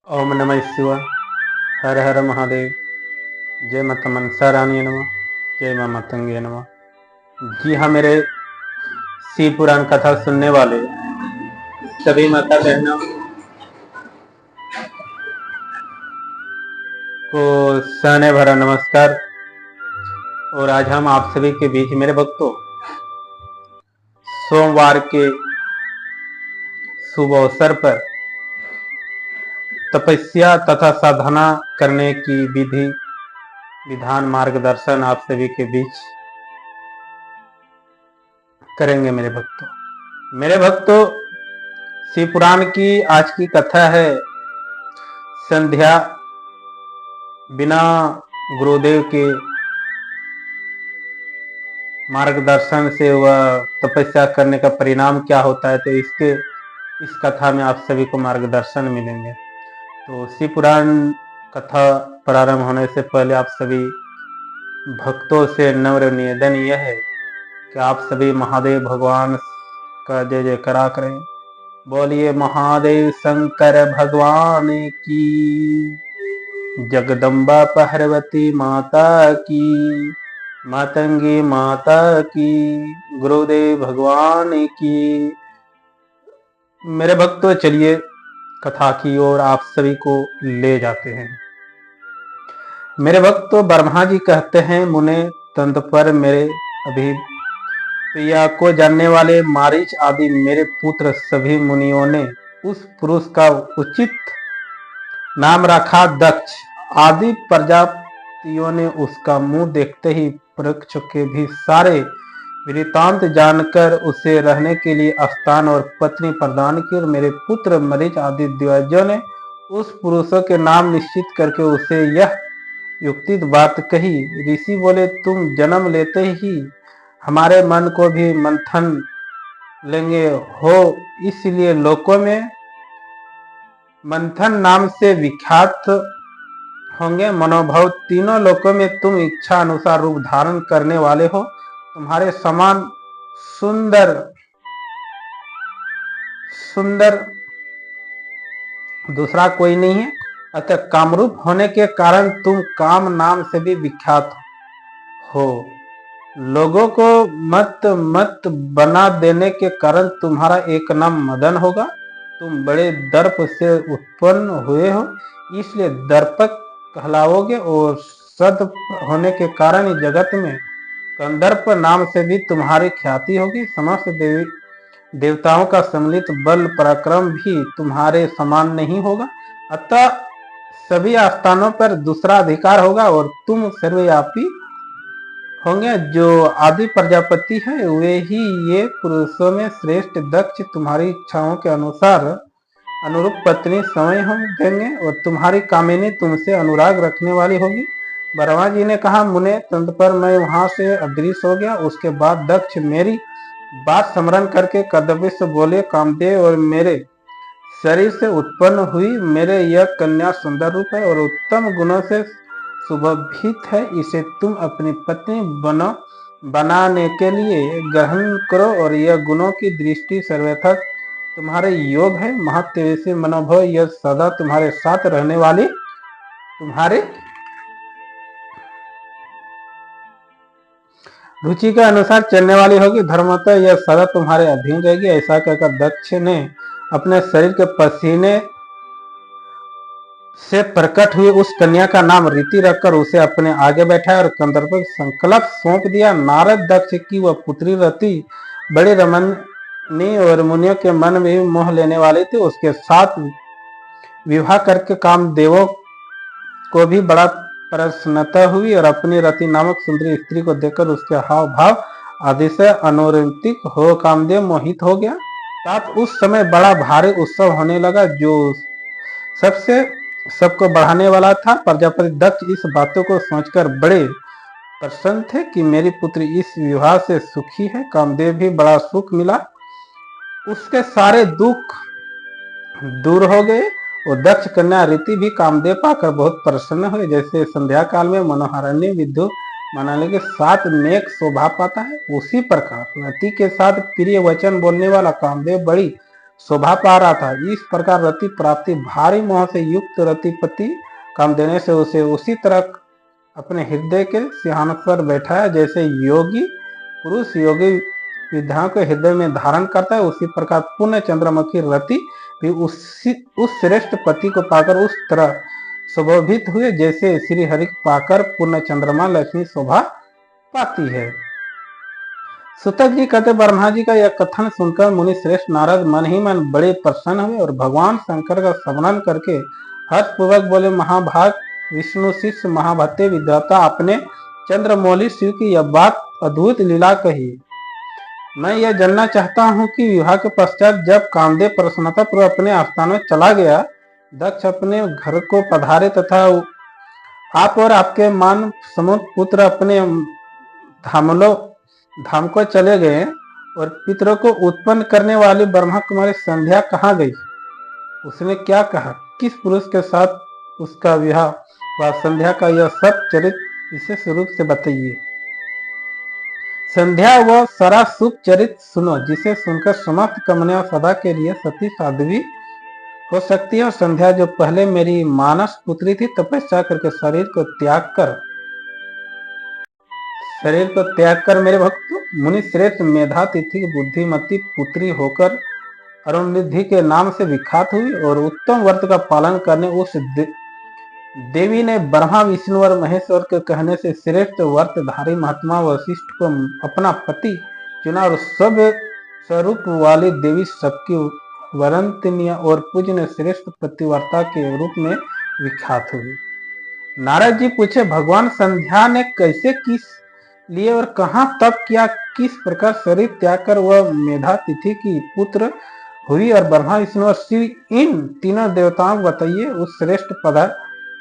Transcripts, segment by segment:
ओम नमः शिवाय। हर हर महादेव। जय माता मनसा रानी नमः। जय मां मतंगे नमः। जी हाँ, मेरे शिव पुराण कथा सुनने वाले सभी माता बहनों को सहने भरा नमस्कार। और आज हम आप सभी के बीच मेरे भक्तों सोमवार के शुभ अवसर पर तपस्या तथा साधना करने की विधि विधान मार्गदर्शन आप सभी के बीच करेंगे। मेरे भक्तों शिव पुराण की आज की कथा है संध्या। बिना गुरुदेव के मार्गदर्शन से वह तपस्या करने का परिणाम क्या होता है, तो इस कथा में आप सभी को मार्गदर्शन मिलेंगे। तो शिव पुराण कथा प्रारंभ होने से पहले आप सभी भक्तों से नम्र निवेदन यह है कि आप सभी महादेव भगवान का जय जयकारा करें। बोलिए महादेव शंकर भगवान की, जगदम्बा पार्वती माता की, मातंगी माता की, गुरुदेव भगवान की। मेरे भक्तों चलिए कथा की ओर आप सभी को ले जाते हैं। मेरे भक्तों ब्रह्मा जी कहते हैं, मुने तंत पर मेरे अभिप्रिया को जानने वाले मारीच आदि मेरे पुत्र सभी मुनियों ने उस पुरुष का उचित नाम रखा दक्ष। आदि प्रजापतियों ने उसका मुंह देखते ही वृक्ष के भी सारे वृतांत जानकर उसे रहने के लिए स्थान और पत्नी प्रदान की। और मेरे पुत्र मरीच आदि दिग्गजों ने उस पुरुषों के नाम निश्चित करके उसे यह युक्ति बात कही। ऋषि बोले, तुम जन्म लेते ही हमारे मन को भी मंथन लेंगे हो, इसलिए लोकों में मंथन नाम से विख्यात होंगे। मनोभव तीनों लोकों में तुम इच्छा अनुसार रूप धारण करने वाले हो। तुम्हारे समान सुंदर दूसरा कोई नहीं है। अतः कामरूप होने के कारण तुम काम नाम से भी विख्यात हो। लोगों को मत बना देने के कारण तुम्हारा एक नाम मदन होगा। तुम बड़े दर्प से उत्पन्न हुए हो, इसलिए दर्पक कहलाओगे। और सद होने के कारण जगत में कंदर्प नाम से भी तुम्हारी ख्याति होगी। समस्त देवताओं का सम्मिलित बल पराक्रम भी तुम्हारे समान नहीं होगा। अतः सभी स्थानों पर दूसरा अधिकार होगा और तुम सर्वव्यापी होंगे। जो आदि प्रजापति है वे ही ये पुरुषों में श्रेष्ठ दक्ष तुम्हारी इच्छाओं के अनुरूप पत्नी समय हम देंगे और तुम्हारी कामिनी तुमसे अनुराग रखने वाली होगी। ब्रह्मा जी ने कहा, मुने तंत पर मैं वहां से अदृश्य हो गया। उसके बाद दक्ष मेरी बात स्मरण करके कर्तव्य से बोले, कामदेव और मेरे शरीर से उत्पन्न हुई मेरे यह कन्या सुंदर रूप है और उत्तम गुणों से सुशोभित है। इसे तुम अपनी पत्नी बनाने के लिए ग्रहण करो और यह गुणों की दृष्टि सर्वथा तुम्हारे योग है। महातेजस्वी मनोभव यह सदा तुम्हारे साथ रहने वाली तुम्हारे रुचि के अनुसार चलने वाली होगी। धर्मतः यह सदा तुम्हारे अधीन रहेगी। ऐसा कहकर दक्ष ने अपने शरीर के पसीने से प्रकट हुई उस कन्या का नाम रीति रखकर उसे अपने आगे बैठाया और कंदर्प संकल्प सौंप दिया। नारद दक्ष की वह पुत्री रति बड़ी रमणीय और मुनियों के मन में भी मोह लेने वाली थी। उसके साथ विवाह करके कामदेवों को भी बड़ा प्रसन्नता हुई और अपनी रति नामक सुंदरी स्त्री को देखकर उसके हाव भाव आदि से अनुरंतिक हो कामदेव मोहित हो गया। तब उस समय बड़ा भारी उत्सव होने लगा जो सबको बढ़ाने वाला था। प्रजापति दक्ष इस बातों को सोचकर बड़े प्रसन्न थे कि मेरी पुत्री इस विवाह से सुखी है। कामदेव भी बड़ा सुख मिला, उसके सारे दुख दूर हो गए और दक्ष कन्या रीति भी कामदेव पाकर बहुत प्रसन्न हुए। जैसे संध्या काल में मनोहारण्य विद्युत मनाने के साथ मेघ शोभा पाता है, उसी प्रकार रति के साथ प्रिय वचन बोलने वाला कामदेव बड़ी शोभा पा रहा था। इस प्रकार रति प्राप्ति भारी मोह से युक्त रतिपति काम देने से उसे उसी तरह अपने हृदय के सिंहासन पर बैठाया जैसे योगी पुरुष योगी विद्याओं को हृदय में धारण करता है। उसी प्रकार पुण्य चंद्रमुखी रति भी उस श्रेष्ठ पति को पाकर उस तरह शोभित हुए जैसे श्री हरि पाकर पूर्ण चंद्रमा लक्ष्मी शोभा पाती है। सुतक जी कहते ब्रह्मा जी का यह कथन सुनकर मुनि श्रेष्ठ नारद मन ही मन बड़े प्रसन्न हुए और भगवान शंकर का स्मरण करके हर्षपूर्वक बोले, महाभाग विष्णु शिष्य महाभत्ते विद्याता, आपने चंद्रमौली शिव की यह बात अद्भुत लीला कही। मैं यह जानना चाहता हूँ कि विवाह के पश्चात जब कामदेव प्रसन्नता पूर्वक अपने स्थान में चला गया, दक्ष अपने घर को पधारे तथा आप और आपके मान समुद्र पुत्र अपने धाम को चले गए और पितरों को उत्पन्न करने वाली ब्रह्मा कुमारी संध्या कहाँ गई? उसने क्या कहा? किस पुरुष के साथ उसका विवाह हुआ? संध्या का यह सब चरित्र विशेष रूप से बताइए। संध्या व सारा सुख चरित्र सुनो, जिसे सुनकर समस्त कमनियां सदा के लिए सती साध्वी हो सकती है। और संध्या जो पहले मेरी मानस पुत्री थी, तपस्या करके शरीर को त्याग कर मेरे भक्त मुनि श्रेष्ठ मेधातिथि बुद्धिमती पुत्री होकर अरुंधति के नाम से विख्यात हुई और उत्तम व्रत का पालन करने उस देवी ने ब्रह्मा विष्णु और महेश्वर के कहने से श्रेष्ठ व्रतधारी महात्मा वशिष्ठ को अपना पति चुना और सब स्वरूप वाली देवी सबकी वरंतनीय और पूजनीय श्रेष्ठ पतिव्रता के रूप में विख्यात हुई। नारद जी पूछे, भगवान संध्या ने कैसे किस लिए और कहाँ तप किया? किस प्रकार शरीर त्याग कर वह मेधातिथि की पुत्र हुई और ब्रह्मा विष्णु और शिव इन तीनों देवताओं को बताइए। उस श्रेष्ठ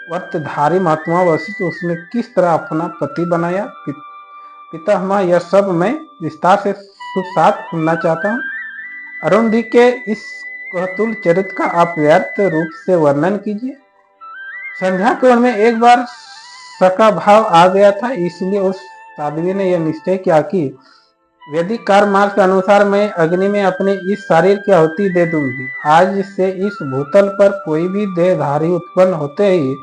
व्रतधारी महात्मा वशिष्ठ उसने किस तरह अपना पति बनाया? पितामह, यह सब मैं विस्तार से साथ सुनना चाहता हूँ। अरुंधति के इस कौतूल चरित्र का आप व्यर्थ रूप से वर्णन कीजिए। संध्या के मन में एक बार सका भाव आ गया था, इसलिए उस साध्वी ने यह निश्चय किया कि वैदिक कार्य मार्ग के अनुसार मैं अग्नि में अपने इस शरीर की आहुति दे दूंगी। आज से इस भूतल पर कोई भी देहधारी उत्पन्न होते ही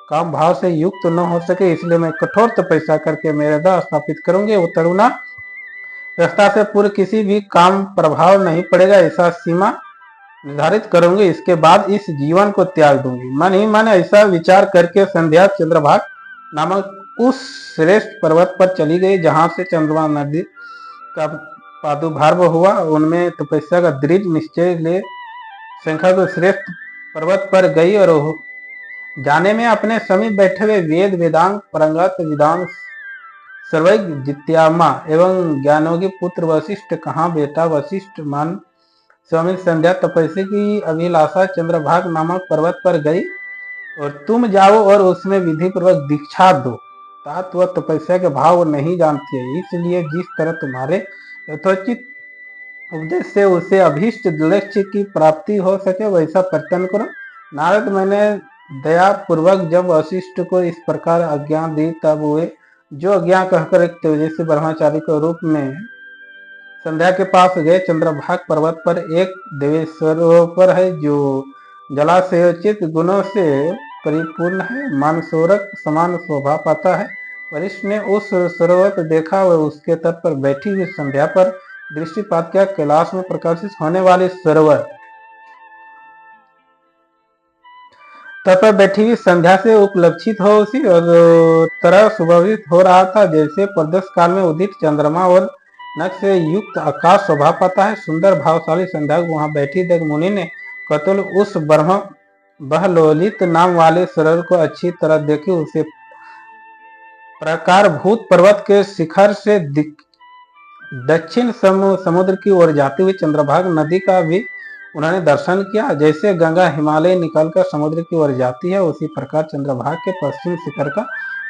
काम भाव से युक्त न हो सके, इसलिए मैं कठोर तपस्या करके मेरा देह स्थापित करूंगी। वो तरुणा व्यवस्था से पूर्व किसी भी काम प्रभाव नहीं पड़ेगा, ऐसा सीमा निर्धारित करूंगी। इसके बाद इस जीवन को त्याग दूंगी। मन ही मन ऐसा विचार करके संध्या चंद्रभाग नामक उस श्रेष्ठ पर्वत पर चली गई जहां से चंद्रमा नदी का प्रादुर्भाव हुआ। उनमें तपस्या का दृढ़ निश्चय ले शंकर को श्रेष्ठ पर्वत पर गई और जाने में अपने समीप बैठे हुए वेद वेदांग परंगत विद्वान सर्वज्ञ जित्यामा एवं ज्ञानोगी पुत्र वशिष्ठ कहाँ बेटा वशिष्ठ मान स्वामी संध्या तपस्या की अभिलाषा चंद्रभाग नामक पर्वत पर गई और तुम जाओ और उसमें विधि पूर्वक दीक्षा दो। तात वह तपस्या के भाव नहीं जानती है, इसलिए जिस तरह तुम्हारे यथोचित उपदेश से उसे अभीष्ट लक्ष्य की प्राप्ति हो सके वैसा प्रयत्न करो। नारद, मैंने दया पूर्वक जब वशिष्ठ को इस प्रकार आज्ञा दी, तब वे जो आज्ञा कहकर एक तेजस्वी ब्रह्मचारी के रूप में संध्या के पास गए। चंद्रभाग पर्वत पर एक देवेश्वर है जो जलाशयोचित गुणों से परिपूर्ण है, मानसरोवर समान शोभा पाता है। वशिष्ठ ने उस सरोवर को देखा और उसके तट पर बैठी हुई संध्या पर दृष्टिपात किया। कैलाश में प्रकाशित होने वाले सरोवर तट पर बैठी हुई संध्या से उपलक्षित हो उसी और तरह सुभावित हो रहा था जैसे प्रदोष काल में उदित चंद्रमा और नख से युक्त आकाश शोभा पाता है। सुंदर भावशाली संध्या को वहां बैठी देख मुनि ने कतुल उस ब्रह्म बहलोलित नाम वाले सरोवर को अच्छी तरह देखी। उसे प्रकारभूत पर्वत के शिखर से दक्षिण समुद्र की ओर जाती हुई चंद्रभाग नदी का भी उन्होंने दर्शन किया। जैसे गंगा हिमालय निकलकर समुद्र की ओर जाती है, उसी प्रकार चंद्रभाग के पश्चिम शिखर का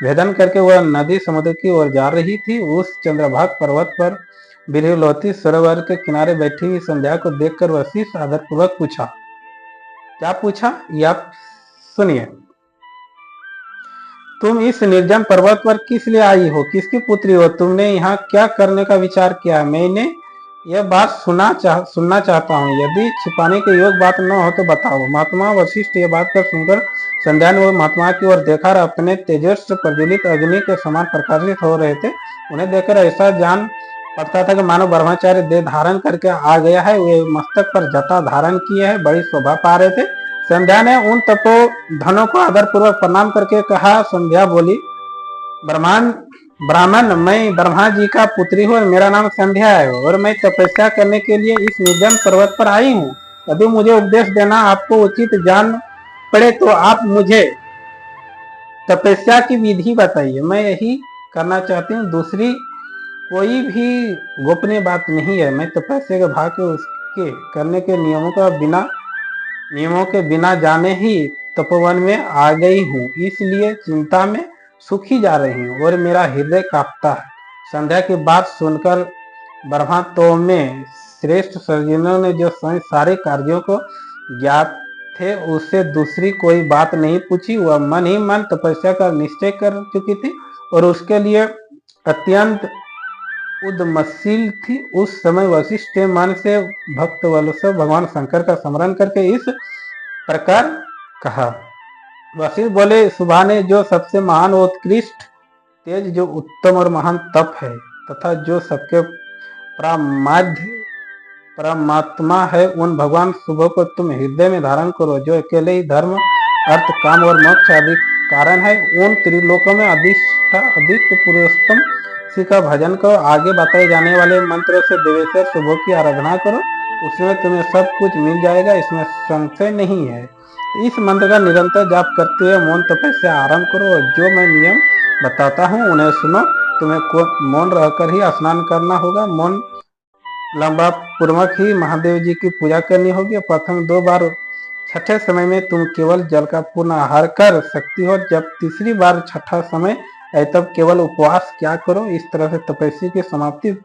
भेदन करके वह नदी समुद्र की ओर जा रही थी। उस चंद्रभाग पर्वत पर बिरलोती सरोवर के किनारे बैठी हुई संध्या को देखकर वशिष्ठ आदरपूर्वक पूछा। क्या पूछा, यह आप सुनिए। तुम इस निर्जन पर्वत पर किस लिए आई हो? किसकी पुत्री हो? तुमने यहाँ क्या करने का विचार किया? मैंने यह बात सुनना चाहता हूँ। यदि छिपाने के योग बात न हो तो बताओ। महात्मा वशिष्ठ ये बात कर सुनकर संध्या ने महात्मा की ओर देखा और अपने तेजस्व प्रज्वलित अग्नि के समान प्रकाशित हो रहे थे। उन्हें देखकर ऐसा जान पड़ता था कि मानो ब्रह्मचार्य देह धारण करके आ गया है। वे मस्तक पर जटा धारण किए है, बड़ी शोभा पा रहे थे। संध्या ने उन तपोधनों को आदर पूर्वक प्रणाम करके कहा। संध्या बोली, ब्राह्मण, मैं ब्रह्मा जी का पुत्री हूँ और मेरा नाम संध्या है और मैं तपस्या करने के लिए इस निर्जन पर्वत पर आई हूँ। यदि मुझे उपदेश देना आपको उचित जान पड़े तो आप मुझे तपस्या की विधि बताइए। मैं यही करना चाहती हूँ, दूसरी कोई भी गोपनीय बात नहीं है। मैं तपस्या के भाग के उसके करने के नियमों के बिना जाने ही तपोवन में आ गई हूँ, इसलिए चिंता में सुखी जा रही हूँ और मेरा हृदय कांपता है। संध्या की बात सुनकर ब्रह्मा तो में श्रेष्ठ सर्जनों ने जो सारे कार्यों को ज्ञात थे उससे दूसरी कोई बात नहीं पूछी। वह मन ही मन तपस्या का निश्चय कर चुकी थी और उसके लिए अत्यंत उद्यमशील थी। उस समय वशिष्ठ मन से भक्त वल्लभ भगवान शंकर का स्मरण करके इस प्रकार कहा। वशिष्ठ बोले, सुबह ने जो सबसे महान और उत्कृष्ट तेज, जो उत्तम और महान तप है तथा जो सबके परमात्मा है, उन भगवान सुबह को तुम हृदय में धारण करो, जो अकेले ही धर्म, अर्थ, काम और मोक्ष आदि कारण है। उन त्रिलोकों में अधिष्ठ पुरुषोत्तम श्री का भजन करो। आगे बताए जाने वाले मंत्र से देवेश्वर सुबह की आराधना करो, उसमें तुम्हें सब कुछ मिल जाएगा, इसमें संशय नहीं है। इस मंत्र का निरंतर जाप करते हुए मौन तपस्या आरंभ करो और जो मैं नियम बताता हूँ उन्हें सुनो। तुम्हें मौन रहकर ही स्नान करना होगा। मौन लंबा पूर्वक ही महादेव जी की पूजा करनी होगी। प्रथम 2 बार, छठे समय में तुम केवल जल का पूर्ण आहार कर सकती हो। जब तीसरी बार छठा समय है तब केवल उपवास क्या करो। इस तरह से तपस्या की समाप्ति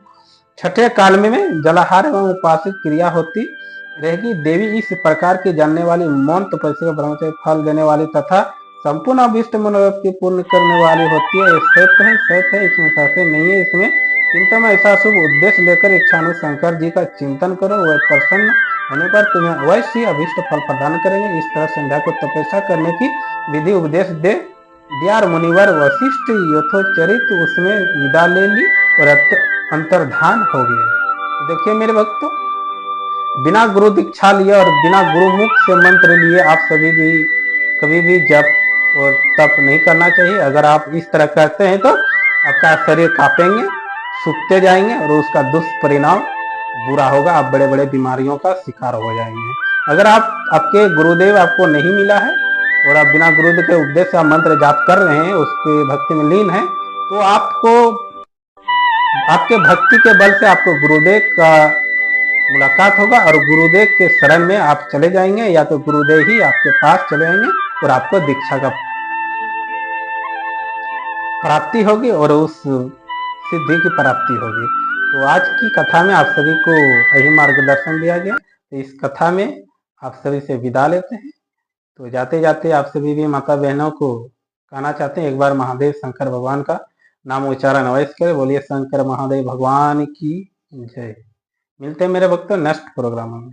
छठे काल में जलाहार एवं उपवास क्रिया होती रहेगी। देवी इस प्रकार की जानने वाली, मौन तपस्या ब्रह्मचर्य फल देने वाली तथा संपूर्ण अभिष्ट मनोरथ की पूर्ण करने वाली होती है। सत्य है, इसमें संशय नहीं है। इसमें चिंता में ऐसा शुभ उद्देश्य लेकर इच्छानु शंकर जी का चिंतन करो, वह प्रसन्न होने पर तुम्हें अवश्य ही अभिष्ट फल प्रदान करेंगे। इस तरह संध्या को तपस्या करने की विधि उपदेश दे दिया। मुनिवर वशिष्ठ यथोचरित उसमें विदा ले ली और अंतर्धान हो गए। देखिए मेरे भक्तों, बिना गुरु दीक्षा लिए और बिना गुरुमुख से मंत्र लिए आप सभी भी कभी भी जप और तप नहीं करना चाहिए। अगर आप इस तरह करते हैं तो आपका शरीर कांपेंगे, सूखते जाएंगे और उसका दुष्परिणाम बुरा होगा। आप बड़े बड़े बीमारियों का शिकार हो जाएंगे। अगर आपके गुरुदेव आपको नहीं मिला है और आप बिना गुरुदेव के उपदेश से मंत्र जाप कर रहे हैं, उसके भक्ति में लीन है, तो आपके भक्ति के बल से आपको गुरुदेव का मुलाकात होगा और गुरुदेव के शरण में आप चले जाएंगे, या तो गुरुदेव ही आपके पास चले आएंगे और आपको दीक्षा का प्राप्ति होगी और उस सिद्धि की प्राप्ति होगी। तो आज की कथा में आप सभी को यही मार्गदर्शन दिया गया। तो इस कथा में आप सभी से विदा लेते हैं। तो जाते जाते आप सभी भी माता बहनों को कहना चाहते हैं, एक बार महादेव शंकर भगवान का नाम उच्चारण अवश्य करें। बोलिए शंकर महादेव भगवान की जय। मिलते हैं मेरे भक्तों नेक्स्ट प्रोग्राम में।